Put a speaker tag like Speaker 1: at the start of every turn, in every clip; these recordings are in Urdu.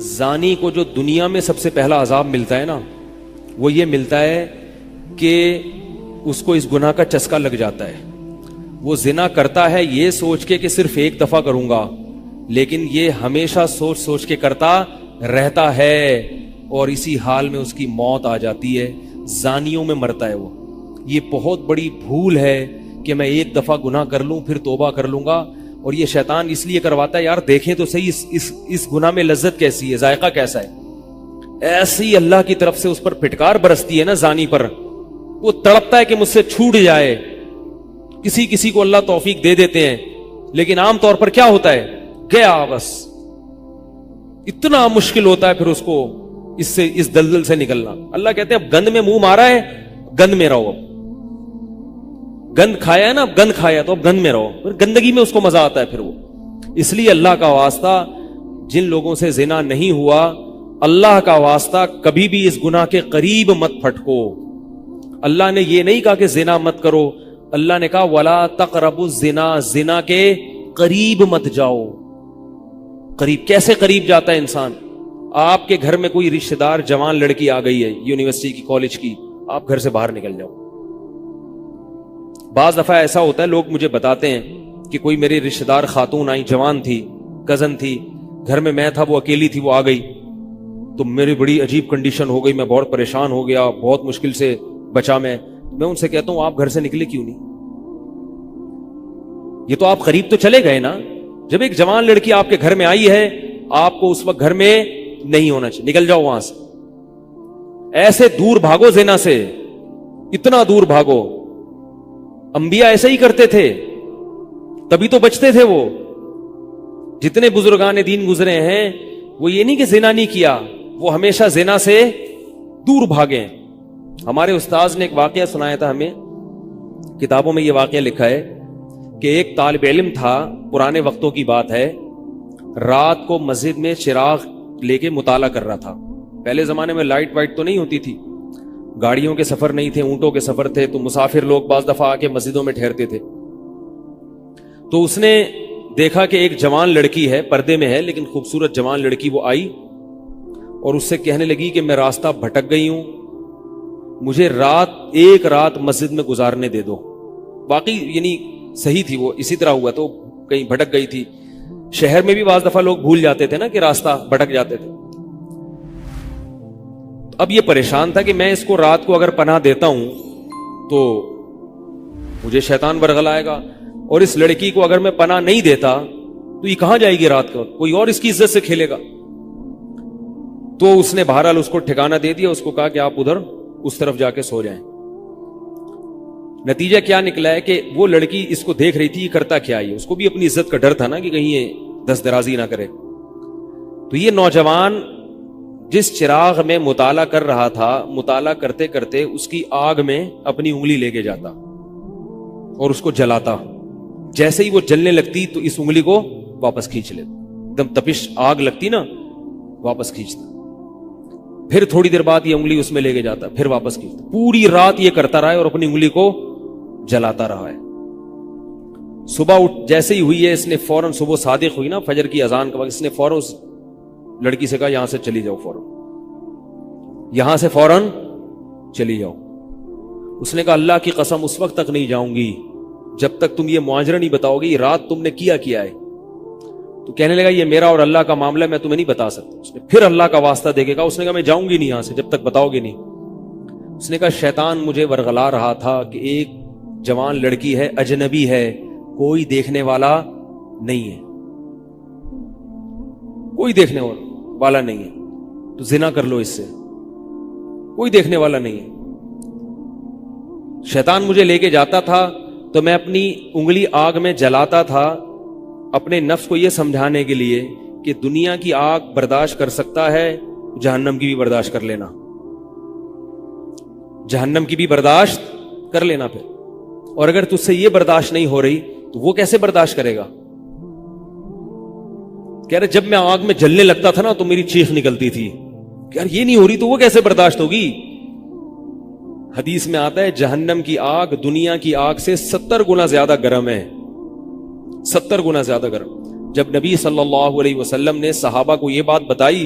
Speaker 1: زانی کو جو دنیا میں سب سے پہلا عذاب ملتا ہے نا، وہ یہ ملتا ہے کہ اس کو اس گناہ کا چسکا لگ جاتا ہے. وہ زنا کرتا ہے یہ سوچ کے کہ صرف ایک دفعہ کروں گا، لیکن یہ ہمیشہ سوچ سوچ کے کرتا رہتا ہے، اور اسی حال میں اس کی موت آ جاتی ہے. زانیوں میں مرتا ہے وہ. یہ بہت بڑی بھول ہے کہ میں ایک دفعہ گناہ کر لوں پھر توبہ کر لوں گا. اور یہ شیطان اس لیے کرواتا ہے، یار دیکھیں تو صحیح اس گناہ میں لذت کیسی ہے، ذائقہ کیسا ہے. ایسی اللہ کی طرف سے اس پر پھٹکار برستی ہے نا زانی پر، وہ تڑپتا ہے کہ مجھ سے چھوٹ جائے. کسی کو اللہ توفیق دے دیتے ہیں، لیکن عام طور پر کیا ہوتا ہے، گیا بس. اتنا مشکل ہوتا ہے پھر اس کو اس دلدل سے نکلنا. اللہ کہتے ہیں اب گند میں منہ مارا ہے، گند میں رہو. اب گند کھایا ہے نا، اب گند کھایا تو اب گند میں رہو. پھر گندگی میں اس کو مزہ آتا ہے. پھر وہ اس لیے اللہ کا واسطہ جن لوگوں سے زنا نہیں ہوا، اللہ کا واسطہ کبھی بھی اس گناہ کے قریب مت پھٹکو. اللہ نے یہ نہیں کہا کہ زنا مت کرو، اللہ نے کہا ولا تقربوا الزنا، زنا کے قریب مت جاؤ. قریب کیسے قریب جاتا ہے انسان؟ آپ کے گھر میں کوئی رشتہ دار جوان لڑکی آ گئی ہے یونیورسٹی کی، کالج کی، آپ گھر سے باہر نکل جاؤ. بعض دفعہ ایسا ہوتا ہے، لوگ مجھے بتاتے ہیں کہ کوئی میرے رشتہ دار خاتون آئی، جوان تھی، کزن تھی، گھر میں تھا، وہ اکیلی تھی، وہ آ گئی تو میری بڑی عجیب کنڈیشن ہو گئی، میں بہت پریشان ہو گیا، بہت مشکل سے بچا. میں ان سے کہتا ہوں آپ گھر سے نکلے کیوں نہیں؟ یہ تو آپ قریب تو چلے گئے نا. جب ایک جوان لڑکی آپ کے گھر میں آئی ہے، آپ کو اس وقت گھر میں نہیں ہونا چاہیے، نکل جاؤ وہاں سے. ایسے دور بھاگو زنا سے، اتنا دور بھاگو. انبیاء ایسے ہی کرتے تھے، تبھی تو بچتے تھے. وہ جتنے بزرگان دین گزرے ہیں، وہ یہ نہیں کہ زنا نہیں کیا، وہ ہمیشہ زنا سے دور بھاگے. ہمارے استاذ نے ایک واقعہ سنایا تھا ہمیں، کتابوں میں یہ واقعہ لکھا ہے کہ ایک طالب علم تھا، پرانے وقتوں کی بات ہے، رات کو مسجد میں چراغ لے کے مطالعہ کر رہا تھا. پہلے زمانے میں لائٹ وائٹ تو نہیں ہوتی تھی، گاڑیوں کے سفر نہیں تھے، اونٹوں کے سفر تھے، تو مسافر لوگ بعض دفعہ آ کے مسجدوں میں ٹھہرتے تھے. تو اس نے دیکھا کہ ایک جوان لڑکی ہے، پردے میں ہے لیکن خوبصورت جوان لڑکی. وہ آئی اور اس سے کہنے لگی کہ میں راستہ بھٹک گئی ہوں، مجھے ایک رات مسجد میں گزارنے دے دو. باقی یعنی صحیح تھی، وہ اسی طرح ہوا تو کہیں بھٹک گئی تھی. شہر میں بھی بعض دفعہ لوگ بھول جاتے تھے نا کہ راستہ بھٹک جاتے تھے. اب یہ پریشان تھا کہ میں اس کو رات کو اگر پناہ دیتا ہوں تو مجھے شیطان برگلائے گا، اور اس لڑکی کو اگر میں پناہ نہیں دیتا تو یہ کہاں جائے گی رات کو، کوئی اور اس کی عزت سے کھیلے گا. تو اس نے بہرحال اس کو ٹھکانہ دے دیا، اس کو کہا کہ آپ ادھر اس طرف جا کے سو جائیں. نتیجہ کیا نکلا ہے کہ وہ لڑکی اس کو دیکھ رہی تھی، یہ کرتا کیا ہے، اس کو بھی اپنی عزت کا ڈر تھا نا کہ کہیں یہ دست درازی نہ کرے. تو یہ نوجوان جس چراغ میں مطالعہ کر رہا تھا، مطالعہ کرتے کرتے اس کی آگ میں اپنی انگلی لے کے جاتا اور اس کو جلاتا. جیسے ہی وہ جلنے لگتی تو اس انگلی کو واپس کھینچ لیتا، ایک دم تپش آگ لگتی نا، واپس کھینچتا. پھر تھوڑی دیر بعد یہ انگلی اس میں لے کے جاتا، پھر واپس کھینچتا. پوری رات یہ کرتا رہا ہے اور اپنی انگلی کو جلاتا رہا ہے. صبح جیسے ہی ہوئی ہے، اس نے فوراً، صبح صادق ہوئی نا، فجر کی اذان کا وقت، اس نے فوراً اس لڑکی سے کہا یہاں سے چلی جاؤ، فوراً یہاں سے فوراً چلی جاؤ. اس نے کہا اللہ کی قسم اس وقت تک نہیں جاؤں گی جب تک تم یہ معاجرہ نہیں بتاؤ گے، یہ رات تم نے کیا ہے. تو کہنے لگا یہ میرا اور اللہ کا معاملہ ہے، میں تمہیں نہیں بتا سکتا. اس نے پھر اللہ کا واسطہ دے کے کہا، اس نے کہا میں جاؤں گی نہیں یہاں سے جب تک بتاؤ گے نہیں. اس نے کہا شیطان مجھے ورغلا رہا تھا کہ ایک جوان لڑکی ہے، اجنبی ہے، کوئی دیکھنے والا نہیں ہے، کوئی دیکھنے والا نہیں ہے، تو زنا کر لو اس سے، کوئی دیکھنے والا نہیں ہے. شیطان مجھے لے کے جاتا تھا تو میں اپنی انگلی آگ میں جلاتا تھا، اپنے نفس کو یہ سمجھانے کے لیے کہ دنیا کی آگ برداشت کر سکتا ہے، جہنم کی بھی برداشت کر لینا، جہنم کی بھی برداشت کر لینا. پھر اور اگر تجھ سے یہ برداشت نہیں ہو رہی تو وہ کیسے برداشت کرے گا؟ کہہ رہے جب میں آگ میں جلنے لگتا تھا نا تو میری چیخ نکلتی تھی کہ یار یہ نہیں ہو رہی تو وہ کیسے برداشت ہوگی. حدیث میں آتا ہے جہنم کی آگ دنیا کی آگ سے 70 گنا زیادہ گرم ہے، 70 گنا زیادہ گرم. جب نبی صلی اللہ علیہ وسلم نے صحابہ کو یہ بات بتائی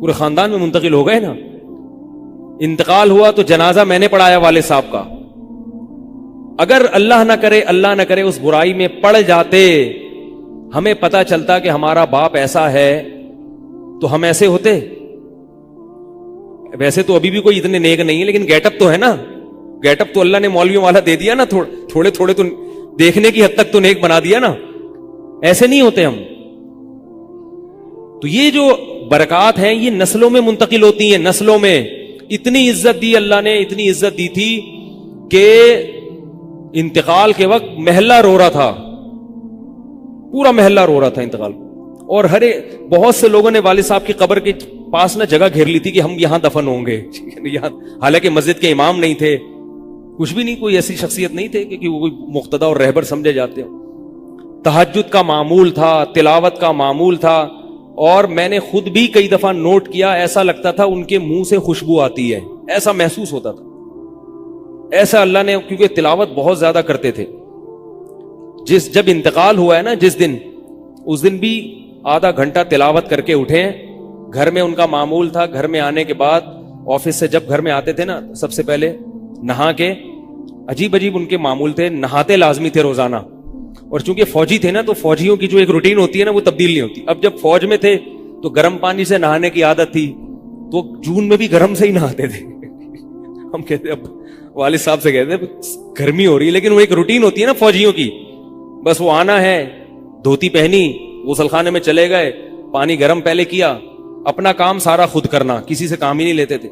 Speaker 1: پورے خاندان میں منتقل ہو گئے نا. انتقال ہوا تو جنازہ میں نے پڑھایا والد صاحب کا. اگر اللہ نہ کرے اس برائی میں پڑ جاتے, ہمیں پتا چلتا کہ ہمارا باپ ایسا ہے, تو ہم ایسے ہوتے. ویسے تو ابھی بھی کوئی اتنے نیک نہیں ہے, لیکن گیٹ اپ تو ہے نا. گیٹ اپ تو اللہ نے مولویوں والا دے دیا نا, تھوڑے تھوڑے تو دیکھنے کی حد تک تو نیک بنا دیا نا. ایسے نہیں ہوتے ہم. تو یہ جو برکات ہیں یہ نسلوں میں منتقل ہوتی ہیں. نسلوں میں اتنی عزت دی اللہ نے, اتنی عزت دی تھی کہ انتقال کے وقت محلہ رو رہا تھا, پورا محلہ رو رہا تھا انتقال. اور بہت سے لوگوں نے والد صاحب کی قبر کے پاس نہ جگہ گھیر لی تھی کہ ہم یہاں دفن ہوں گے. حالانکہ مسجد کے امام نہیں تھے, کچھ بھی نہیں, کوئی ایسی شخصیت نہیں تھے کہ وہ کوئی مقتدی اور رہبر سمجھے جاتے ہو. تہجد کا معمول تھا, تلاوت کا معمول تھا. اور میں نے خود بھی کئی دفعہ نوٹ کیا, ایسا لگتا تھا ان کے منہ سے خوشبو آتی ہے, ایسا محسوس ہوتا تھا. ایسا اللہ نے, کیونکہ تلاوت بہت زیادہ کرتے تھے. جب انتقال ہوا ہے نا جس دن, اس دن بھی آدھا گھنٹہ تلاوت کر کے اٹھے. گھر میں ان کا معمول تھا, گھر میں آنے کے بعد آفس سے جب گھر میں آتے تھے نا, سب سے پہلے نہا کے, عجیب ان کے معمول تھے, نہاتے لازمی تھے روزانہ. اور چونکہ فوجی تھے نا, تو فوجیوں کی جو ایک روٹین ہوتی ہے نا, وہ تبدیل نہیں ہوتی. اب جب فوج میں تھے تو گرم پانی سے نہانے کی عادت تھی, تو جون میں بھی گرم سے ہی نہاتے تھے. ہم کہتے, اب والد صاحب سے کہتے گرمی ہو رہی ہے, لیکن وہ ایک روٹین ہوتی ہے نا فوجیوں کی. بس وہ آنا ہے, دھوتی پہنی, غسل خانے میں چلے گئے, پانی گرم پہلے کیا, اپنا کام سارا خود کرنا, کسی سے کام ہی نہیں لیتے تھے.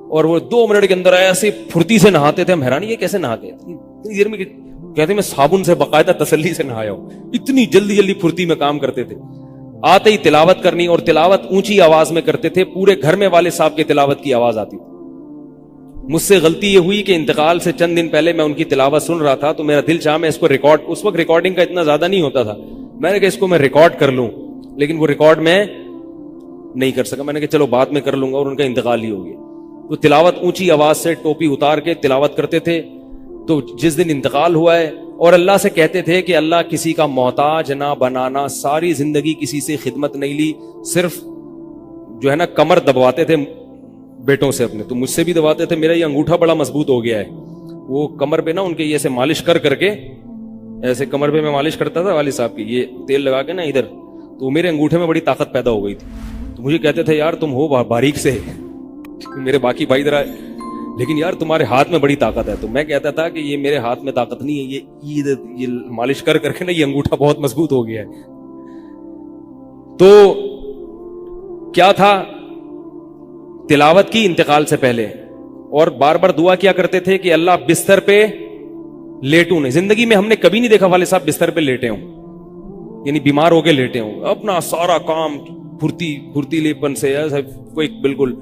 Speaker 1: اور وہ 2 منٹ کے اندر ایسے پھرتی سے نہاتے تھے. ہم حیران, یہ کیسے نہاتے ہیں اتنی دیر میں؟ کہتے میں صابن سے باقاعدہ تسلی سے نہایا ہوں. اتنی جلدی پھرتی میں کام کرتے تھے. آتے ہی تلاوت کرنی, اور تلاوت اونچی آواز میں کرتے تھے. پورے گھر میں والد صاحب کے تلاوت کی آواز آتی تھی. مجھ سے غلطی یہ ہوئی کہ انتقال سے چند دن پہلے میں ان کی تلاوت سن رہا تھا, تو میرا دل چاہا میں اس کو ریکارڈ, اس وقت ریکارڈنگ کا اتنا زیادہ نہیں ہوتا تھا, میں نے کہا اس کو میں ریکارڈ کر لوں, لیکن وہ ریکارڈ میں نہیں کر سکا. میں نے کہا چلو بعد میں کر لوں گا, اور ان کا انتقال ہی ہو گیا. تو تلاوت اونچی آواز سے ٹوپی اتار کے تلاوت کرتے تھے. تو جس دن انتقال ہوا ہے, اور اللہ سے کہتے تھے کہ اللہ کسی کا محتاج نہ بنانا, ساری زندگی کسی سے خدمت نہیں لی, صرف جو ہے نا کمر دبواتے تھے بیٹوں سے اپنے. تو مجھ سے بھی دباتے تھے, میرا یہ انگوٹھا بڑا مضبوط ہو گیا ہے. وہ کمر پہ نا ان کے ایسے مالش کر کے, ایسے کمر پہ میں مالش کرتا تھا والد صاحب کی, یہ تیل لگا کے نا ادھر, تو میرے انگوٹھے میں بڑی طاقت پیدا ہو گئی تھی. تو مجھے کہتے تھے یار تم ہو باریک سے, میرے باقی بھائی ذرا, لیکن یار تمہارے ہاتھ میں بڑی طاقت ہے. تو میں کہتا تھا کہ یہ میرے ہاتھ میں طاقت نہیں ہے, یہ مالش کر کے نا یہ انگوٹھا بہت مضبوط ہو گیا ہے. تو کیا تھا, تلاوت کی انتقال سے پہلے, اور بار بار دعا کیا کرتے تھے کہ اللہ بستر پہ لیٹوں نہیں. زندگی میں ہم نے کبھی نہیں دیکھا والد صاحب بستر پہ لیٹے ہوں, یعنی بیمار ہو کے لیٹے ہوں. اپنا سارا کام پھرتیلے پن سے کوئی بالکل.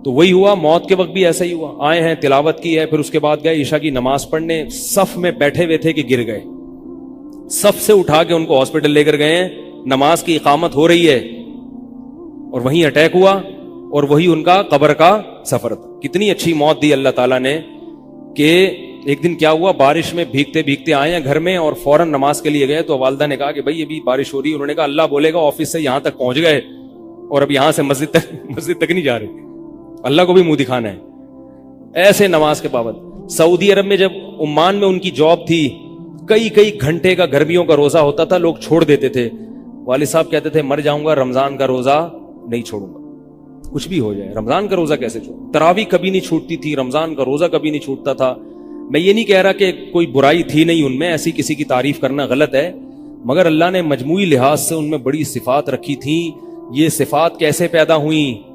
Speaker 1: تو وہی ہوا, موت کے وقت بھی ایسا ہی ہوا. آئے ہیں, تلاوت کی ہے, پھر اس کے بعد گئے عشاء کی نماز پڑھنے, صف میں بیٹھے ہوئے تھے کہ گر گئے. صف سے اٹھا کے ان کو ہاسپٹل لے کر گئے ہیں, نماز کی اقامت ہو رہی ہے, اور وہیں اٹیک ہوا, اور وہی ان کا قبر کا سفر تھا. کتنی اچھی موت دی اللہ تعالیٰ نے, کہ ایک دن کیا ہوا, بارش میں بھیگتے بھیگتے آئے ہیں گھر میں, اور فوراً نماز کے لیے گئے. تو والدہ نے کہا کہ بھائی ابھی بارش ہو رہی ہے. انہوں نے کہا اللہ بولے گا آفس سے یہاں تک پہنچ گئے, اور اب یہاں سے مسجد تک نہیں جا رہے. اللہ کو بھی منہ دکھانا ہے. ایسے نماز کے پابند. سعودی عرب میں جب عمان میں ان کی جاب تھی, کئی گھنٹے کا گرمیوں کا روزہ ہوتا تھا, لوگ چھوڑ دیتے تھے. والد صاحب کہتے تھے مر جاؤں گا, رمضان کا روزہ نہیں چھوڑوں گا, کچھ بھی ہو جائے رمضان کا روزہ کیسے چھوڑوں. تراویح کبھی نہیں چھوٹتی تھی, رمضان کا روزہ کبھی نہیں چھوٹتا تھا. میں یہ نہیں کہہ رہا کہ کوئی برائی تھی نہیں ان میں, ایسی کسی کی تعریف کرنا غلط ہے, مگر اللہ نے مجموعی لحاظ سے ان میں بڑی صفات رکھی تھیں. یہ صفات کیسے پیدا ہوئیں؟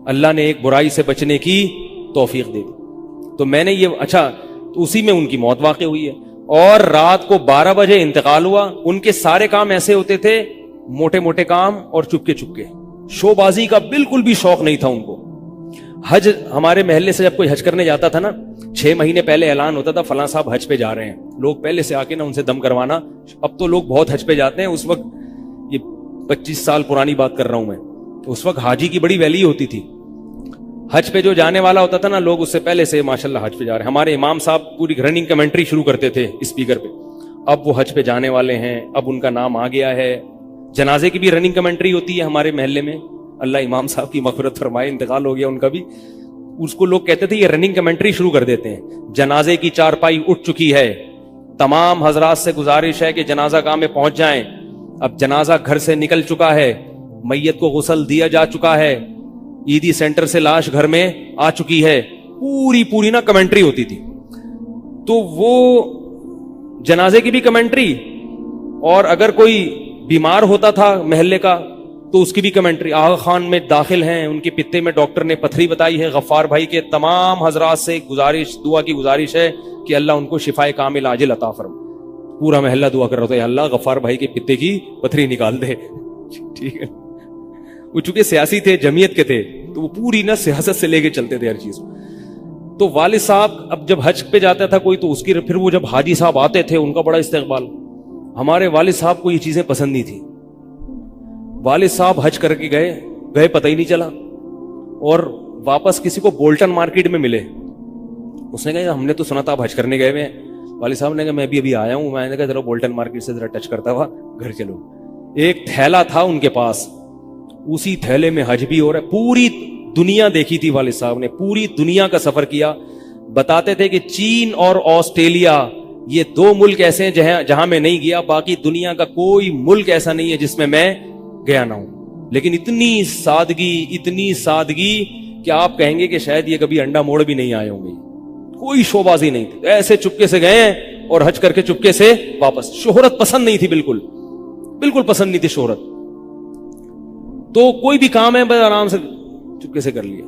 Speaker 1: اللہ نے ایک برائی سے بچنے کی توفیق دے دی. تو میں نے یہ تو اسی میں ان کی موت واقع ہوئی ہے. اور رات کو 12 بجے انتقال ہوا. ان کے سارے کام ایسے ہوتے تھے, موٹے موٹے کام, اور چپکے شو بازی کا بالکل بھی شوق نہیں تھا ان کو. حج, ہمارے محلے سے جب کوئی حج کرنے جاتا تھا نا, 6 مہینے پہلے اعلان ہوتا تھا فلاں صاحب حج پہ جا رہے ہیں. لوگ پہلے سے آ کے نا ان سے دم کروانا. اب تو لوگ بہت حج پہ جاتے ہیں, اس وقت یہ 25 سال پرانی بات کر رہا ہوں میں, اس وقت حاجی کی بڑی ویلیو ہوتی تھی. حج پہ جو جانے والا ہوتا تھا نا, لوگ اس سے پہلے سے ماشاءاللہ حج پہ جا رہے ہیں. ہمارے امام صاحب پوری رننگ کمنٹری شروع کرتے تھے اسپیکر پہ. اب وہ حج پہ جانے والے ہیں, اب ان کا نام آ گیا ہے. جنازے کی بھی رننگ کمنٹری ہوتی ہے ہمارے محلے میں, اللہ امام صاحب کی مغفرت فرمائے, انتقال ہو گیا ان کا بھی. اس کو لوگ کہتے تھے یہ رننگ کمنٹری شروع کر دیتے ہیں. جنازے کی چارپائی اٹھ چکی ہے, تمام حضرات سے گزارش ہے کہ جنازہ گاہ میں پہنچ جائیں. اب جنازہ گھر سے نکل چکا ہے, میت کو غسل دیا جا چکا ہے, عیدی سینٹر سے لاش گھر میں آ چکی ہے. پوری نا کمنٹری ہوتی تھی. تو وہ جنازے کی بھی کمنٹری, اور اگر کوئی بیمار ہوتا تھا محلے کا تو اس کی بھی کمنٹری. آغا خان میں داخل ہیں, ان کے پتے میں ڈاکٹر نے پتھری بتائی ہے. غفار بھائی کے تمام حضرات سے گزارش, دعا کی گزارش ہے کہ اللہ ان کو شفائے کامل عاجل عطا فرمائے. پورا محلہ دعا کر رہا تھا, اللہ غفار بھائی کے پتے کی پتھری نکال دے. ٹھیک ہے, وہ چونکہ سیاسی تھے, جمعیت کے تھے, تو وہ پوری نا سیاست سے لے کے چلتے تھے ہر چیز. تو والد صاحب اب جب حج پہ جاتا تھا کوئی, تو اس کی پھر وہ جب حاجی صاحب آتے تھے ان کا بڑا استقبال. ہمارے والد صاحب کو یہ چیزیں پسند نہیں تھی. والد صاحب حج کر کے گئے پتہ ہی نہیں چلا, اور واپس کسی کو بولٹن مارکیٹ میں ملے. اس نے کہا ہم نے تو سنا تھا آپ حج کرنے گئے ہوئے ہیں. والد صاحب نے کہا میں بھی ابھی آیا ہوں. میں نے کہا ذرا بولٹن مارکیٹ سے ذرا ٹچ کرتا ہوا گھر چلو. ایک تھیلا تھا ان کے پاس, اسی تھیلے میں حج بھی ہو رہا ہے. پوری دنیا دیکھی تھی والد صاحب نے, پوری دنیا کا سفر کیا. بتاتے تھے کہ چین اور آسٹریلیا یہ 2 ملک ایسے ہیں جہاں میں نہیں گیا, باقی دنیا کا کوئی ملک ایسا نہیں ہے جس میں میں گیا نہ ہوں. لیکن اتنی سادگی کہ آپ کہیں گے کہ شاید یہ کبھی انڈا موڑ بھی نہیں آئے ہوں گے. کوئی شوبازی نہیں تھی, ایسے چپکے سے گئے اور حج کر کے چپکے سے واپس. شہرت پسند نہیں تھی, بالکل پسند نہیں تھی شہرت. تو کوئی بھی کام ہے بس آرام سے چپکے سے کر لیا.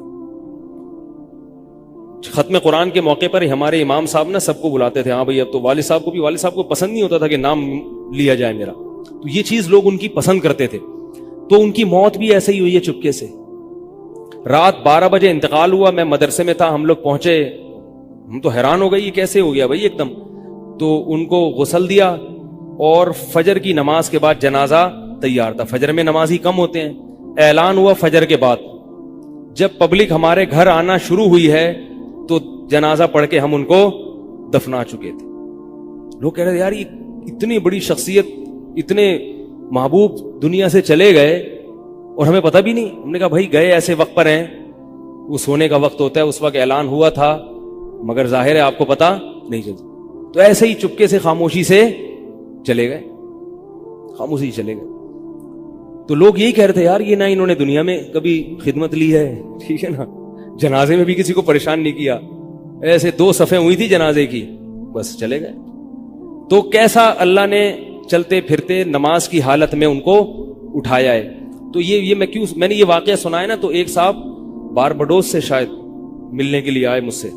Speaker 1: ختم قرآن کے موقع پر ہمارے امام صاحب نا سب کو بلاتے تھے. ہاں بھائی, اب تو والد صاحب کو پسند نہیں ہوتا تھا کہ نام لیا جائے میرا, تو یہ چیز لوگ ان کی پسند کرتے تھے. تو ان کی موت بھی ایسے ہی ہوئی ہے چپکے سے. رات 12 بجے انتقال ہوا, میں مدرسے میں تھا, ہم لوگ پہنچے, ہم تو حیران ہو گئے یہ کیسے ہو گیا بھائی ایک دم. تو ان کو غسل دیا, اور فجر کی نماز کے بعد جنازہ تیار تھا. فجر میں نمازی کم ہوتے ہیں. اعلان ہوا فجر کے بعد. جب پبلک ہمارے گھر آنا شروع ہوئی ہے تو جنازہ پڑھ کے ہم ان کو دفنا چکے تھے. لوگ کہہ رہے تھے یار یہ اتنی بڑی شخصیت, اتنے محبوب دنیا سے چلے گئے اور ہمیں پتہ بھی نہیں. ہم نے کہا بھائی گئے ایسے وقت پر ہیں, وہ سونے کا وقت ہوتا ہے, اس وقت اعلان ہوا تھا, مگر ظاہر ہے آپ کو پتہ نہیں چلتا. تو ایسے ہی چپکے سے خاموشی سے چلے گئے. تو لوگ یہی کہہ رہے تھے یار یہ نہ انہوں نے دنیا میں کبھی خدمت لی ہے, ٹھیک ہے نا, جنازے میں بھی کسی کو پریشان نہیں کیا, ایسے 2 صفیں ہوئی تھی جنازے کی, بس چلے گئے. تو کیسا اللہ نے چلتے پھرتے نماز کی حالت میں ان کو اٹھایا ہے. تو یہ میں نے یہ واقعہ سنا ہے نا, تو ایک صاحب باربڈوس سے شاید ملنے کے لیے آئے مجھ سے.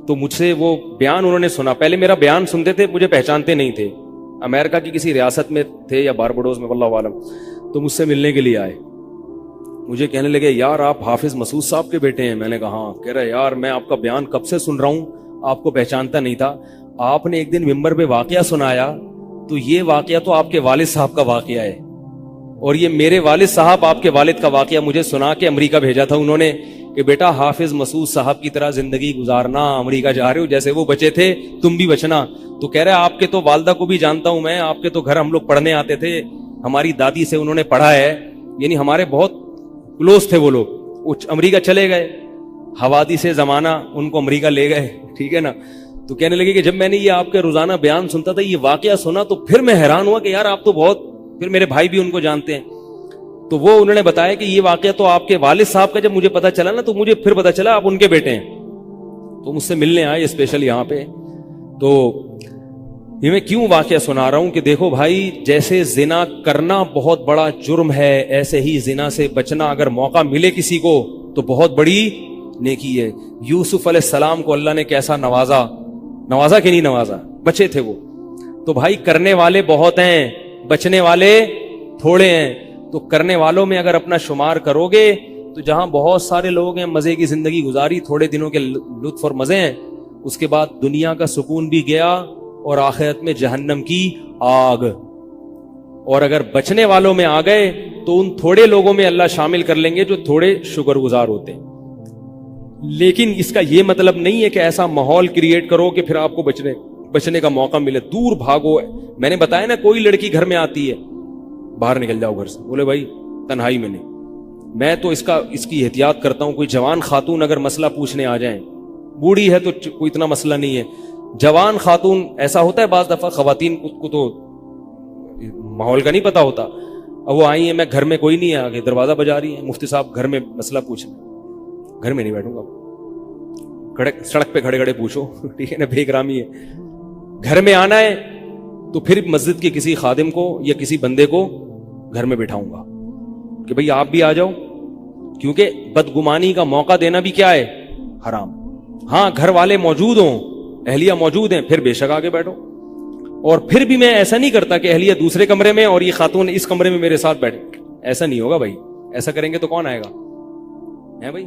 Speaker 1: تو مجھ سے وہ بیان انہوں نے سنا, پہلے میرا بیان سنتے تھے, مجھے پہچانتے نہیں تھے, امریکہ کی کسی ریاست میں تھے یا باربڈوس میں واللہ عالم. تو مجھ سے ملنے کے لیے آئے, مجھے کہنے لگے یار آپ حافظ مسعود صاحب کے بیٹے ہیں. میں نے کہا ہاں. کہہ رہا یار میں آپ کا بیان کب سے سن رہا ہوں, آپ کو پہچانتا نہیں تھا. آپ نے ایک دن ممبر پہ واقعہ سنایا, تو یہ واقعہ تو آپ کے والد صاحب کا واقعہ ہے, اور یہ میرے والد صاحب آپ کے والد کا واقعہ مجھے سنا کے امریکہ بھیجا تھا انہوں نے کہ بیٹا حافظ مسعود صاحب کی طرح زندگی گزارنا, امریکہ جا رہے ہو, جیسے وہ بچے تھے تم بھی بچنا. تو کہہ رہے آپ کے تو والدہ کو بھی جانتا ہوں میں, آپ کے تو گھر ہم لوگ پڑھنے آتے تھے, ہماری دادی سے انہوں نے پڑھا ہے, یعنی ہمارے بہت کلوز تھے وہ لوگ. امریکہ چلے گئے, حوادث سے زمانہ ان کو امریکہ لے گئے, ٹھیک ہے نا. تو کہنے لگے کہ جب میں نے یہ آپ کے روزانہ بیان سنتا تھا, یہ واقعہ سنا, تو پھر میں حیران ہوا کہ یار آپ تو بہت, پھر میرے بھائی بھی ان کو جانتے ہیں. تو وہ انہوں نے بتایا کہ یہ واقعہ تو آپ کے والد صاحب کا جب مجھے پتا چلا نا, تو مجھے پھر پتا چلا آپ ان کے بیٹے ہیں. تو مجھ سے ملنے آئے اسپیشل یہاں پہ. تو یہ میں کیوں واقعہ سنا رہا ہوں کہ دیکھو بھائی, جیسے زنا کرنا بہت بڑا جرم ہے, ایسے ہی زنا سے بچنا اگر موقع ملے کسی کو تو بہت بڑی نیکی ہے. یوسف علیہ السلام کو اللہ نے کیسا نوازا کہ نہیں نوازا, بچے تھے وہ. تو بھائی کرنے والے بہت ہیں, بچنے والے تھوڑے ہیں. تو کرنے والوں میں اگر اپنا شمار کرو گے تو جہاں بہت سارے لوگ ہیں, مزے کی زندگی گزاری, تھوڑے دنوں کے لطف اور مزے ہیں, اس کے بعد دنیا کا سکون بھی گیا اور آخرت میں جہنم کی آگ. اور اگر بچنے والوں میں آ گئے تو ان تھوڑے لوگوں میں اللہ شامل کر لیں گے جو تھوڑے شکر گزار ہوتے ہیں. لیکن اس کا یہ مطلب نہیں ہے کہ ایسا ماحول کریٹ کرو کہ پھر آپ کو بچنے کا موقع ملے. دور بھاگو. میں نے بتایا نا, کوئی لڑکی گھر میں آتی ہے, باہر نکل جاؤ گھر سے, بولے بھائی تنہائی میں نہیں, میں تو اس کی احتیاط کرتا ہوں. کوئی جوان خاتون اگر مسئلہ پوچھنے آ جائیں, بوڑھی ہے تو کوئی اتنا مسئلہ نہیں ہے, جوان خاتون, ایسا ہوتا ہے بعض دفعہ خواتین کو تو ماحول کا نہیں پتا ہوتا, اب وہ آئی ہیں, میں گھر میں کوئی نہیں ہے, آگے دروازہ بجا رہی ہیں, مفتی صاحب گھر میں مسئلہ پوچھنا. گھر میں نہیں بیٹھوں گا, سڑک پہ کھڑے کھڑے پوچھو, ٹھیک ہے نا, بے اکرامی ہے. گھر میں آنا ہے تو پھر مسجد کے کسی خادم کو یا کسی بندے کو گھر میں بٹھاؤں گا کہ بھئی آپ بھی آ جاؤ, کیونکہ بدگمانی کا موقع دینا بھی کیا ہے, حرام. ہاں گھر والے موجود ہوں, اہلیہ موجود ہیں, پھر بے شک آگے بیٹھو. اور پھر بھی میں ایسا نہیں کرتا کہ اہلیہ دوسرے کمرے میں اور یہ خاتون اس کمرے میں میرے ساتھ بیٹھے, ایسا نہیں ہوگا بھائی. ایسا کریں گے تو کون آئے گا, ہے بھائی.